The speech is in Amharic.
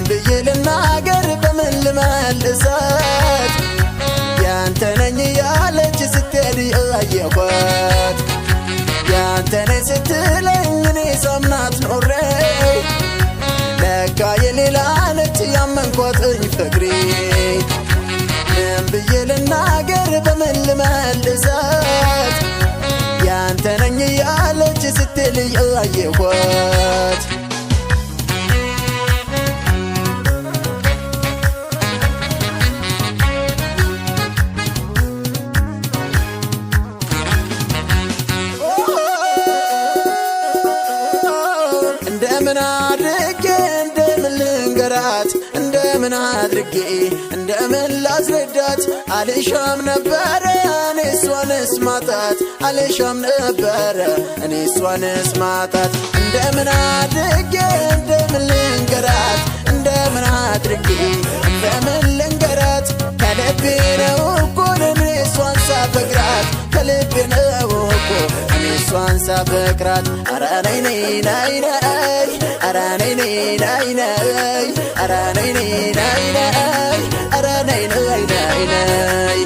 ብዬ ልናገር በምን ልመልሳት ያንተ ነኝ ያለች ስትሄድ አየኋት ያንተ ነኝ ስትለኝ እኔ ሳምናት ኖሬ ለካ የሌላ ነች ያመንኳትኝ ፍቅሬ ምን ብዬ ልናገር በምን ልመልሳት ያንተ ነኝ ያለች ስትል አየኋት እንደምን አድርጌ እንደምን ልንገራት እንደምን አድርጌ እንደምን ላስረዳት አልሻም ነበረ እኔ እሷንስ ማጣት አልሻም ነበረ እኔ እሷንስ ማጣት እንደምን አድርጌ እንደምን ልንገራት እንደምን አድርጌ እንደምን ልንገራት ከልቤ ነው እኮ እኔ እሷን ሳፈቅራት ከልቤ ነው እኮ እኔ እሷን ሳፈቅራት ኧረ ነይ ነይ ነይ ነይ ኧረ ነይ ነይ ነይ ነይ ኧረ ነይ ነይ ነይ ነይ ኧረ ነይ ነይ ነይ ነይ